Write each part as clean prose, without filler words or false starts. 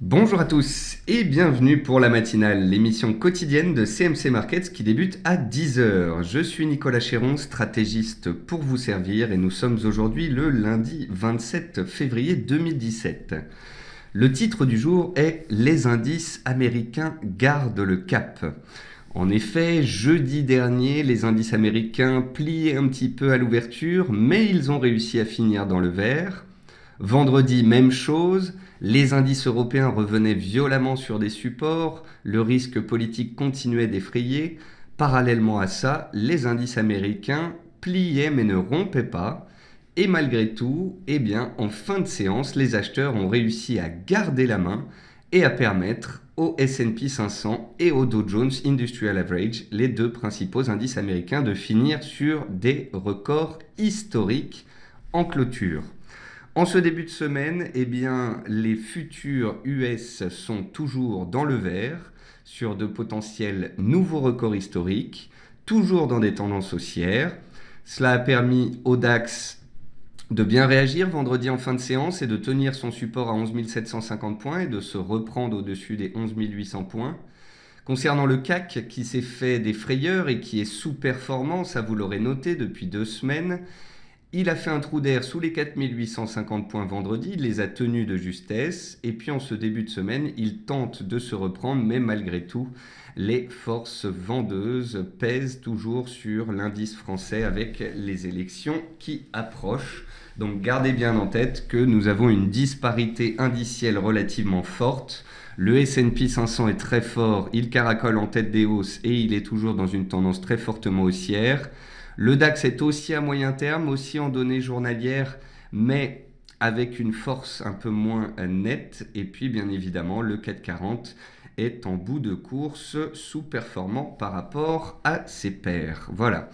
Bonjour à tous et bienvenue pour la matinale, l'émission quotidienne de CMC Markets qui débute à 10 heures. Je suis Nicolas Chéron, stratégiste pour vous servir et nous sommes aujourd'hui le lundi 27 février 2017. Le titre du jour est « Les indices américains gardent le cap ». En effet, jeudi dernier, les indices américains pliaient un petit peu à l'ouverture, mais ils ont réussi à finir dans le vert. Vendredi, même chose, les indices européens revenaient violemment sur des supports, le risque politique continuait d'effrayer. Parallèlement à ça, les indices américains pliaient mais ne rompaient pas. Et malgré tout, en fin de séance, les acheteurs ont réussi à garder la main et à permettre au S&P 500 et au Dow Jones Industrial Average, les deux principaux indices américains, de finir sur des records historiques en clôture. En ce début de semaine, les futurs US sont toujours dans le vert, sur de potentiels nouveaux records historiques, toujours dans des tendances haussières. Cela a permis au DAX de bien réagir vendredi en fin de séance et de tenir son support à 11 750 points et de se reprendre au-dessus des 11 800 points. Concernant le CAC qui s'est fait des frayeurs et qui est sous-performant, ça vous l'aurez noté depuis 2 semaines, il a fait un trou d'air sous les 4850 points vendredi, il les a tenus de justesse, et puis en ce début de semaine, il tente de se reprendre, mais malgré tout, les forces vendeuses pèsent toujours sur l'indice français avec les élections qui approchent. Donc gardez bien en tête que nous avons une disparité indicielle relativement forte. Le S&P 500 est très fort, il caracole en tête des hausses et il est toujours dans une tendance très fortement haussière. Le DAX est aussi à moyen terme, aussi en données journalières, mais avec une force un peu moins nette. Et puis, bien évidemment, le CAC 40 est en bout de course, sous-performant par rapport à ses pairs. Voilà.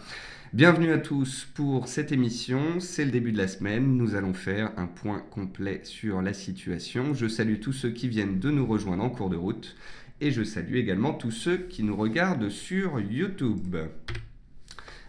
Bienvenue à tous pour cette émission. C'est le début de la semaine. Nous allons faire un point complet sur la situation. Je salue tous ceux qui viennent de nous rejoindre en cours de route. Et je salue également tous ceux qui nous regardent sur YouTube.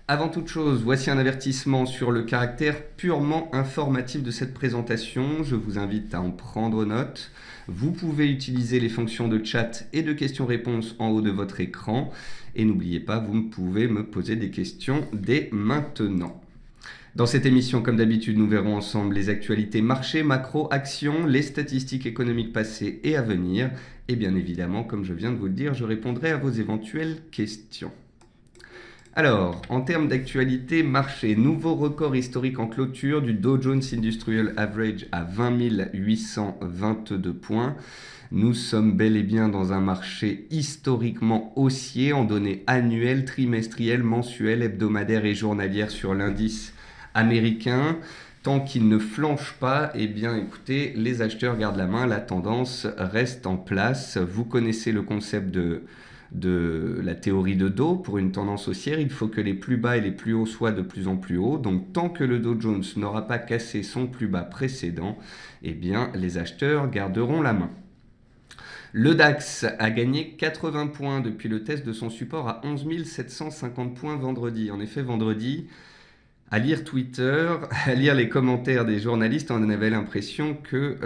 Avant toute chose, voici un avertissement sur le caractère purement informatif de cette présentation. Je vous invite à en prendre note. Vous pouvez utiliser les fonctions de chat et de questions-réponses en haut de votre écran. Et n'oubliez pas, vous pouvez me poser des questions dès maintenant. Dans cette émission, comme d'habitude, nous verrons ensemble les actualités marché, macro, actions, les statistiques économiques passées et à venir. Et bien évidemment, comme je viens de vous le dire, je répondrai à vos éventuelles questions. Alors, en termes d'actualité marché, nouveau record historique en clôture du Dow Jones Industrial Average à 20 822 points. Nous sommes bel et bien dans un marché historiquement haussier en données annuelles, trimestrielles, mensuelles, hebdomadaires et journalières sur l'indice américain. Tant qu'il ne flanche pas, écoutez, les acheteurs gardent la main, la tendance reste en place. Vous connaissez le concept de la théorie de Dow. Pour une tendance haussière, il faut que les plus bas et les plus hauts soient de plus en plus hauts. Donc tant que le Dow Jones n'aura pas cassé son plus bas précédent, les acheteurs garderont la main. Le DAX a gagné 80 points depuis le test de son support à 11 750 points vendredi. En effet, vendredi, à lire Twitter, à lire les commentaires des journalistes, on avait l'impression que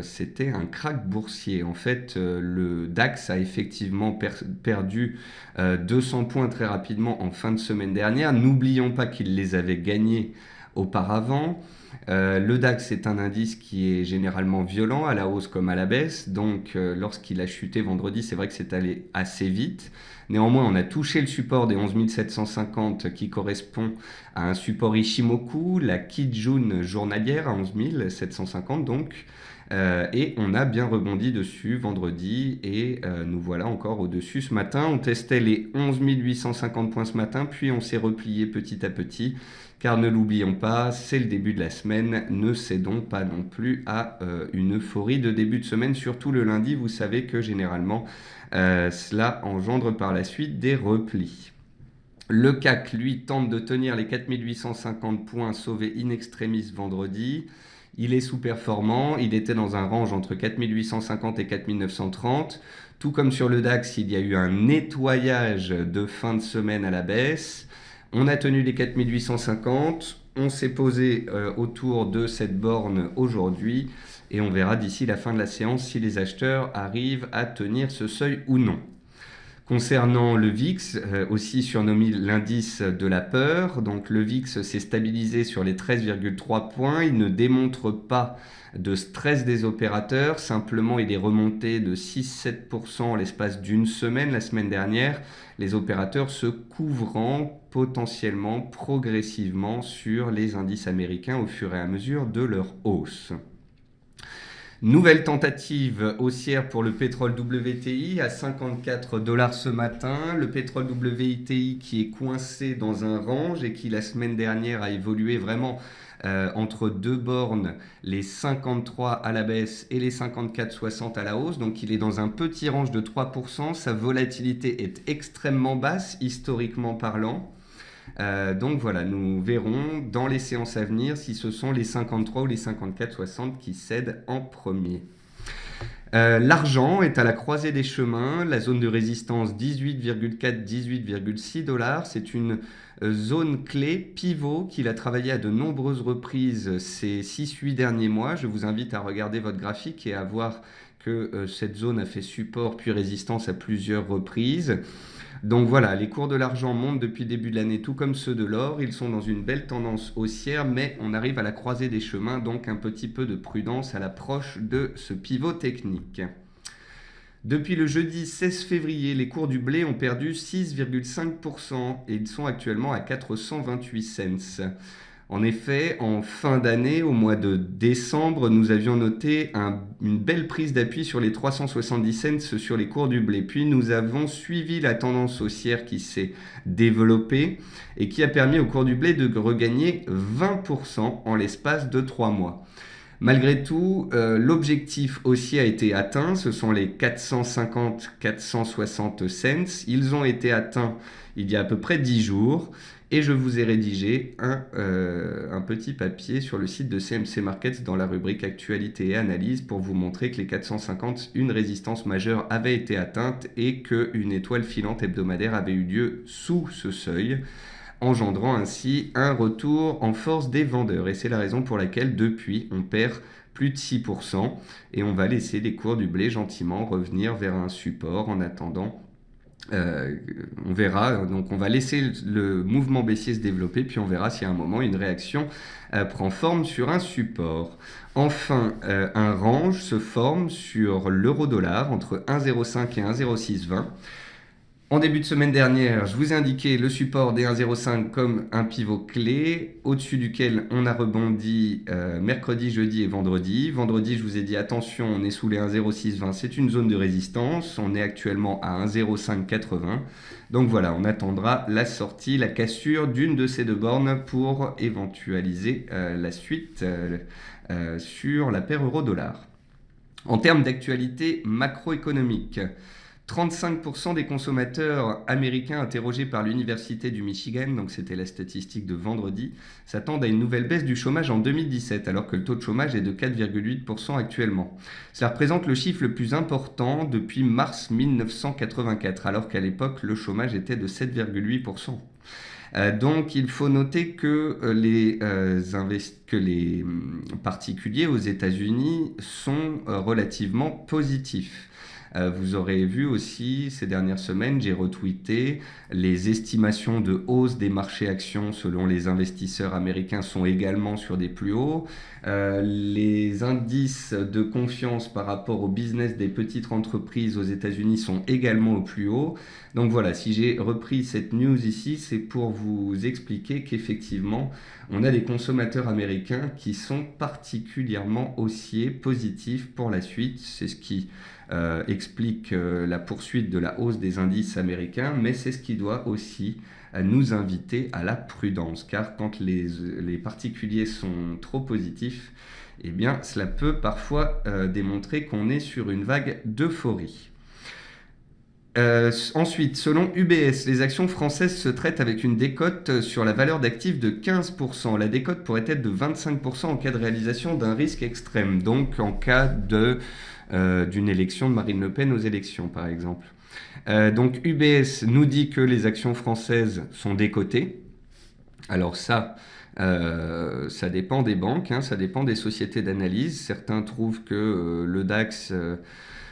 c'était un krach boursier. En fait, le DAX a effectivement perdu 200 points très rapidement en fin de semaine dernière. N'oublions pas qu'il les avait gagnés auparavant. Le DAX est un indice qui est généralement violent, à la hausse comme à la baisse. Donc, lorsqu'il a chuté vendredi, c'est vrai que c'est allé assez vite. Néanmoins, on a touché le support des 11 750 qui correspond à un support Ishimoku, la Kijun journalière à 11 750 donc. Et on a bien rebondi dessus vendredi et nous voilà encore au-dessus ce matin. On testait les 11 850 points ce matin, puis on s'est replié petit à petit. Car ne l'oublions pas, c'est le début de la semaine, ne cédons pas non plus à une euphorie de début de semaine, surtout le lundi, vous savez que généralement cela engendre par la suite des replis. Le CAC, lui, tente de tenir les 4850 points sauvés in extremis vendredi. Il est sous-performant, il était dans un range entre 4850 et 4930. Tout comme sur le DAX, il y a eu un nettoyage de fin de semaine à la baisse. On a tenu les 4850, on s'est posé autour de cette borne aujourd'hui et on verra d'ici la fin de la séance si les acheteurs arrivent à tenir ce seuil ou non. Concernant le VIX, aussi surnommé l'indice de la peur, donc le VIX s'est stabilisé sur les 13,3 points. Il ne démontre pas de stress des opérateurs, simplement il est remonté de 6-7% en l'espace d'une semaine, la semaine dernière, les opérateurs se couvrant potentiellement progressivement sur les indices américains au fur et à mesure de leur hausse. Nouvelle tentative haussière pour le pétrole WTI à 54 $ ce matin. Le pétrole WTI qui est coincé dans un range et qui la semaine dernière a évolué vraiment entre deux bornes, les 53 à la baisse et les 54,60 à la hausse. Donc il est dans un petit range de 3%. Sa volatilité est extrêmement basse, historiquement parlant. Donc voilà, nous verrons dans les séances à venir si ce sont les 53 ou les 54,60 qui cèdent en premier. L'argent est à la croisée des chemins, la zone de résistance 18,4-18,6 $. C'est une zone clé, pivot, qu'il a travaillé à de nombreuses reprises ces 6-8 derniers mois. Je vous invite à regarder votre graphique et à voir que cette zone a fait support puis résistance à plusieurs reprises. Donc voilà, les cours de l'argent montent depuis le début de l'année, tout comme ceux de l'or. Ils sont dans une belle tendance haussière, mais on arrive à la croisée des chemins, donc un petit peu de prudence à l'approche de ce pivot technique. Depuis le jeudi 16 février, les cours du blé ont perdu 6,5% et ils sont actuellement à 428 cents. En effet, en fin d'année, au mois de décembre, nous avions noté une belle prise d'appui sur les 370 cents sur les cours du blé. Puis nous avons suivi la tendance haussière qui s'est développée et qui a permis au cours du blé de regagner 20% en l'espace de 3 mois. Malgré tout, l'objectif haussier a été atteint, ce sont les 450-460 cents. Ils ont été atteints il y a à peu près 10 jours. Et je vous ai rédigé un petit papier sur le site de CMC Markets dans la rubrique Actualité et Analyse pour vous montrer que les 450, une résistance majeure avait été atteinte et qu'une étoile filante hebdomadaire avait eu lieu sous ce seuil, engendrant ainsi un retour en force des vendeurs. Et c'est la raison pour laquelle depuis on perd plus de 6% et on va laisser les cours du blé gentiment revenir vers un support en attendant. On verra, donc on va laisser le mouvement baissier se développer, puis on verra si à un moment une réaction prend forme sur un support. Enfin, un range se forme sur l'euro-dollar entre 1,05 et 1,0620. En début de semaine dernière, je vous ai indiqué le support des 1,05 comme un pivot clé, au-dessus duquel on a rebondi mercredi, jeudi et vendredi. Vendredi, je vous ai dit attention, on est sous les 1,0620, c'est une zone de résistance. On est actuellement à 1,0580. Donc voilà, on attendra la sortie, la cassure d'une de ces deux bornes pour éventualiser la suite sur la paire euro-dollar. En termes d'actualité macroéconomique, 35% des consommateurs américains interrogés par l'Université du Michigan, donc c'était la statistique de vendredi, s'attendent à une nouvelle baisse du chômage en 2017, alors que le taux de chômage est de 4,8% actuellement. Cela représente le chiffre le plus important depuis mars 1984, alors qu'à l'époque, le chômage était de 7,8%. Donc il faut noter que les particuliers aux États-Unis sont relativement positifs. Vous aurez vu aussi ces dernières semaines, j'ai retweeté les estimations de hausse des marchés actions selon les investisseurs américains sont également sur des plus hauts. Les indices de confiance par rapport au business des petites entreprises aux États-Unis sont également au plus haut. Donc voilà, si j'ai repris cette news ici, c'est pour vous expliquer qu'effectivement, on a des consommateurs américains qui sont particulièrement haussiers, positifs pour la suite. C'est ce qui explique la poursuite de la hausse des indices américains, mais c'est ce qui doit aussi nous inviter à la prudence, car quand les particuliers sont trop positifs, eh bien, cela peut parfois démontrer qu'on est sur une vague d'euphorie. Ensuite, selon UBS, les actions françaises se traitent avec une décote sur la valeur d'actifs de 15%. La décote pourrait être de 25% en cas de réalisation d'un risque extrême, donc en cas d'une élection de Marine Le Pen aux élections, par exemple. Donc UBS nous dit que les actions françaises sont décotées. Alors ça, Ça dépend des banques, hein, ça dépend des sociétés d'analyse. Certains trouvent que le DAX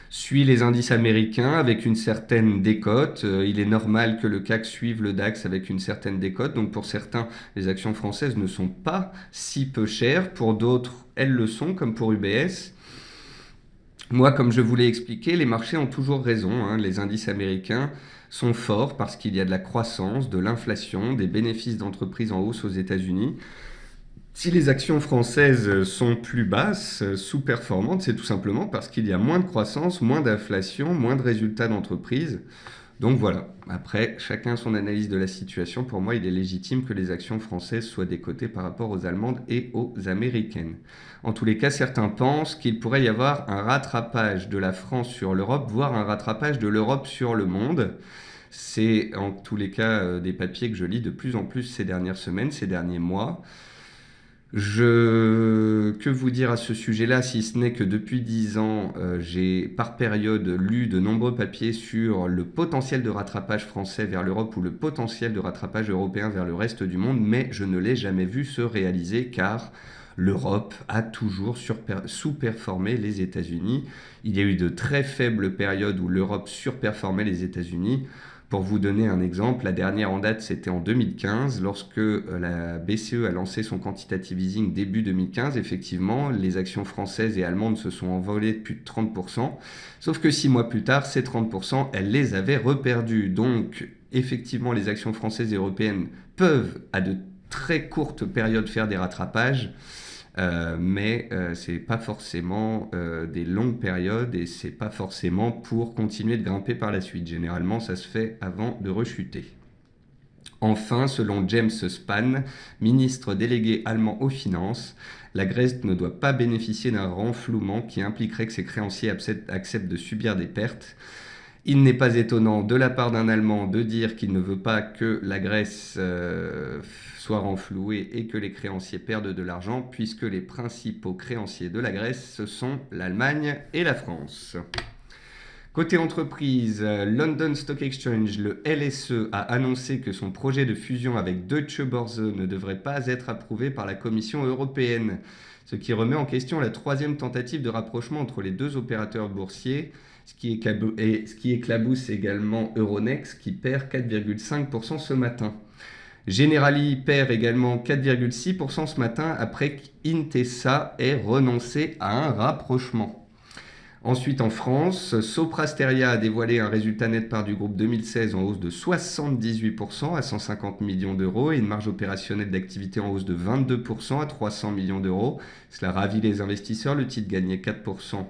suit les indices américains avec une certaine décote. Il est normal que le CAC suive le DAX avec une certaine décote. Donc pour certains, les actions françaises ne sont pas si peu chères. Pour d'autres, elles le sont, comme pour UBS. Moi, comme je vous l'ai expliqué, les marchés ont toujours raison, hein. Les indices américains sont forts parce qu'il y a de la croissance, de l'inflation, des bénéfices d'entreprises en hausse aux États-Unis. Si les actions françaises sont plus basses, sous-performantes, c'est tout simplement parce qu'il y a moins de croissance, moins d'inflation, moins de résultats d'entreprise. Donc voilà, après, chacun son analyse de la situation. Pour moi, il est légitime que les actions françaises soient décotées par rapport aux allemandes et aux américaines. En tous les cas, certains pensent qu'il pourrait y avoir un rattrapage de la France sur l'Europe, voire un rattrapage de l'Europe sur le monde. C'est en tous les cas des papiers que je lis de plus en plus ces dernières semaines, ces derniers mois. Que vous dire à ce sujet-là, si ce n'est que depuis 10 ans, j'ai par période lu de nombreux papiers sur le potentiel de rattrapage français vers l'Europe ou le potentiel de rattrapage européen vers le reste du monde, mais je ne l'ai jamais vu se réaliser car l'Europe a toujours sous-performé les États-Unis. Il y a eu de très faibles périodes où l'Europe surperformait les États-Unis. Pour vous donner un exemple, la dernière en date, c'était en 2015, lorsque la BCE a lancé son quantitative easing début 2015. Effectivement, les actions françaises et allemandes se sont envolées de plus de 30%. Sauf que 6 mois plus tard, ces 30%, elles les avaient reperdus. Donc, effectivement, les actions françaises et européennes peuvent, à de très courtes périodes, faire des rattrapages. Mais c'est pas forcément des longues périodes et c'est pas forcément pour continuer de grimper par la suite. Généralement, ça se fait avant de rechuter. Enfin, selon James Spahn, ministre délégué allemand aux finances, la Grèce ne doit pas bénéficier d'un renflouement qui impliquerait que ses créanciers acceptent de subir des pertes. Il n'est pas étonnant de la part d'un Allemand de dire qu'il ne veut pas que la Grèce soit renflouée et que les créanciers perdent de l'argent, puisque les principaux créanciers de la Grèce, ce sont l'Allemagne et la France. Côté entreprise, London Stock Exchange, le LSE, a annoncé que son projet de fusion avec Deutsche Börse ne devrait pas être approuvé par la Commission européenne, ce qui remet en question la troisième tentative de rapprochement entre les deux opérateurs boursiers, ce qui éclabousse également Euronext qui perd 4,5% ce matin. Generali perd également 4,6% ce matin après qu'Intesa ait renoncé à un rapprochement. Ensuite, en France, Sopra Steria a dévoilé un résultat net part du groupe 2016 en hausse de 78% à 150 millions d'euros et une marge opérationnelle d'activité en hausse de 22% à 300 millions d'euros. Cela ravit les investisseurs. Le titre gagnait 4%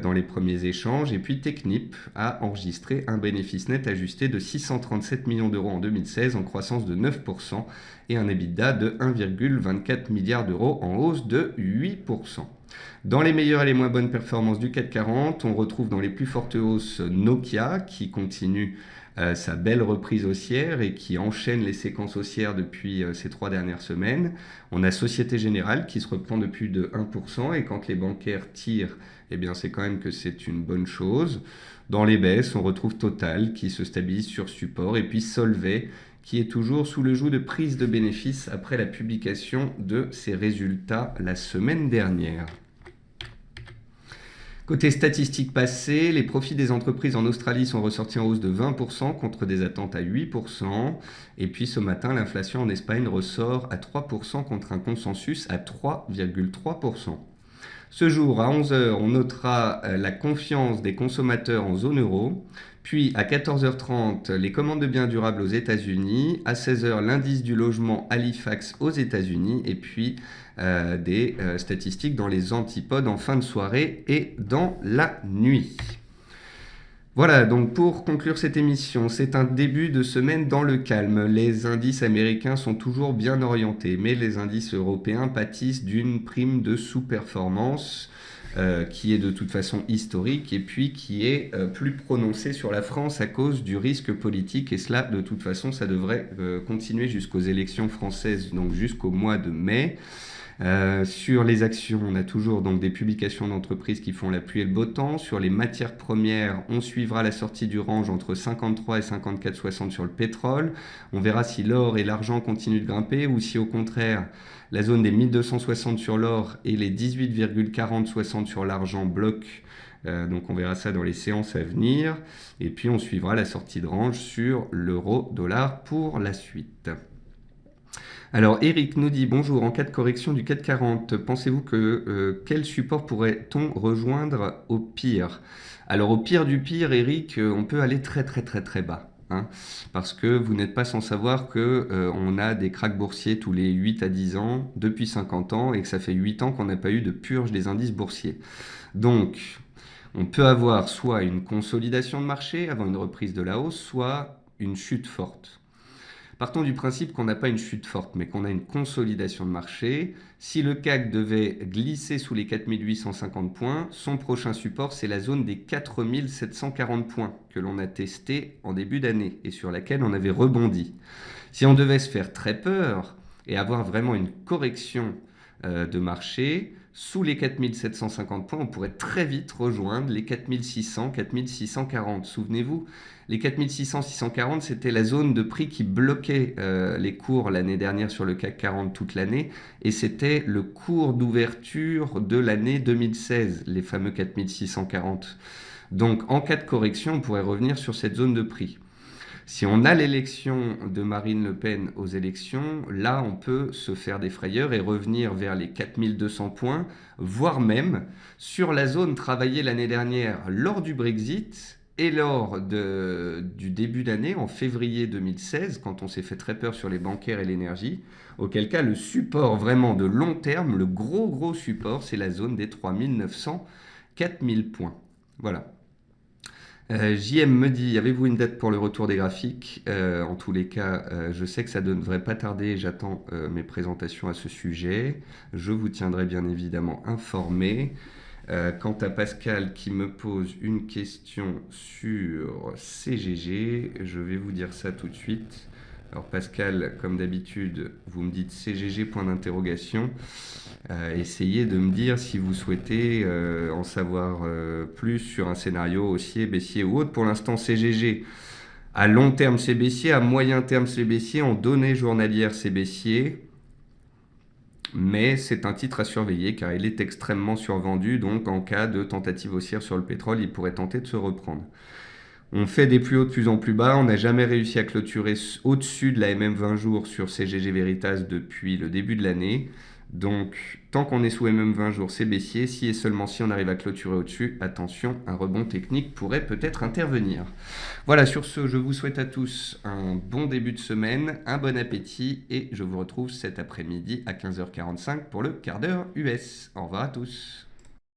dans les premiers échanges. Et puis Technip a enregistré un bénéfice net ajusté de 637 millions d'euros en 2016 en croissance de 9% et un EBITDA de 1,24 milliard d'euros en hausse de 8%. Dans les meilleures et les moins bonnes performances du CAC 40, on retrouve dans les plus fortes hausses Nokia qui continue sa belle reprise haussière et qui enchaîne les séquences haussières depuis ces 3 dernières semaines. On a Société Générale qui se reprend de plus de 1% et quand les bancaires tirent, eh bien c'est quand même que c'est une bonne chose. Dans les baisses, on retrouve Total qui se stabilise sur support et puis Solvay qui est toujours sous le joug de prise de bénéfices après la publication de ses résultats la semaine dernière. Côté statistiques passées, les profits des entreprises en Australie sont ressortis en hausse de 20% contre des attentes à 8%. Et puis ce matin, l'inflation en Espagne ressort à 3% contre un consensus à 3,3%. Ce jour, à 11h, on notera la confiance des consommateurs en zone euro. Puis à 14h30, les commandes de biens durables aux États-Unis. À 16h, l'indice du logement Halifax aux États-Unis. Et puis des statistiques dans les antipodes en fin de soirée et dans la nuit. Voilà, donc pour conclure cette émission, c'est un début de semaine dans le calme. Les indices américains sont toujours bien orientés, mais les indices européens pâtissent d'une prime de sous-performance qui est de toute façon historique et puis qui est plus prononcée sur la France à cause du risque politique. Et cela, de toute façon, ça devrait continuer jusqu'aux élections françaises, donc jusqu'au mois de mai. Sur les actions, on a toujours donc des publications d'entreprises qui font la pluie et le beau temps. Sur les matières premières, on suivra la sortie du range entre 53 et 54,60 sur le pétrole. On verra si l'or et l'argent continuent de grimper ou si au contraire la zone des 1260 sur l'or et les 18,40-60 sur l'argent bloquent. Donc on verra ça dans les séances à venir. Et puis on suivra la sortie de range sur l'euro-dollar pour la suite. Alors Eric nous dit bonjour, en cas de correction du CAC 40, pensez-vous que quel support pourrait-on rejoindre au pire? Alors au pire du pire, Eric, on peut aller très très très très bas. Hein, parce que vous n'êtes pas sans savoir que on a des cracks boursiers tous les 8 à 10 ans, depuis 50 ans, et que ça fait 8 ans qu'on n'a pas eu de purge des indices boursiers. Donc, on peut avoir soit une consolidation de marché avant une reprise de la hausse, soit une chute forte. Partons du principe qu'on n'a pas une chute forte, mais qu'on a une consolidation de marché. Si le CAC devait glisser sous les 4850 points, son prochain support, c'est la zone des 4740 points que l'on a testé en début d'année et sur laquelle on avait rebondi. Si on devait se faire très peur et avoir vraiment une correction de marché, sous les 4750 points, on pourrait très vite rejoindre les 4600, 4640. Souvenez-vous, les 4600, 640, c'était la zone de prix qui bloquait les cours l'année dernière sur le CAC 40 toute l'année, et c'était le cours d'ouverture de l'année 2016, les fameux 4640. Donc en cas de correction, on pourrait revenir sur cette zone de prix. Si on a l'élection de Marine Le Pen aux élections, là, on peut se faire des frayeurs et revenir vers les 4200 points, voire même sur la zone travaillée l'année dernière lors du Brexit et lors du début d'année, en février 2016, quand on s'est fait très peur sur les bancaires et l'énergie, auquel cas le support vraiment de long terme, le gros support, c'est la zone des 3900, 4000 points. Voilà. JM me dit, avez-vous une date pour le retour des graphiques? En tous les cas, je sais que ça ne devrait pas tarder, j'attends mes présentations à ce sujet. Je vous tiendrai bien évidemment informé. Quant à Pascal qui me pose une question sur CGG, je vais vous dire ça tout de suite. Alors Pascal, comme d'habitude, vous me dites CGG point d'interrogation. Essayez de me dire si vous souhaitez en savoir plus sur un scénario haussier, baissier ou autre. Pour l'instant, CGG. À long terme, c'est baissier. À moyen terme, c'est baissier. En données journalières, c'est baissier. Mais c'est un titre à surveiller car il est extrêmement survendu. Donc, en cas de tentative haussière sur le pétrole, il pourrait tenter de se reprendre. On fait des plus hauts de plus en plus bas. On n'a jamais réussi à clôturer au-dessus de la MM 20 jours sur CGG Veritas depuis le début de l'année. Donc, tant qu'on est sous MM 20 jours, c'est baissier. Si et seulement si on arrive à clôturer au-dessus, attention, un rebond technique pourrait peut-être intervenir. Voilà, sur ce, je vous souhaite à tous un bon début de semaine, un bon appétit et je vous retrouve cet après-midi à 15h45 pour le quart d'heure US. Au revoir à tous.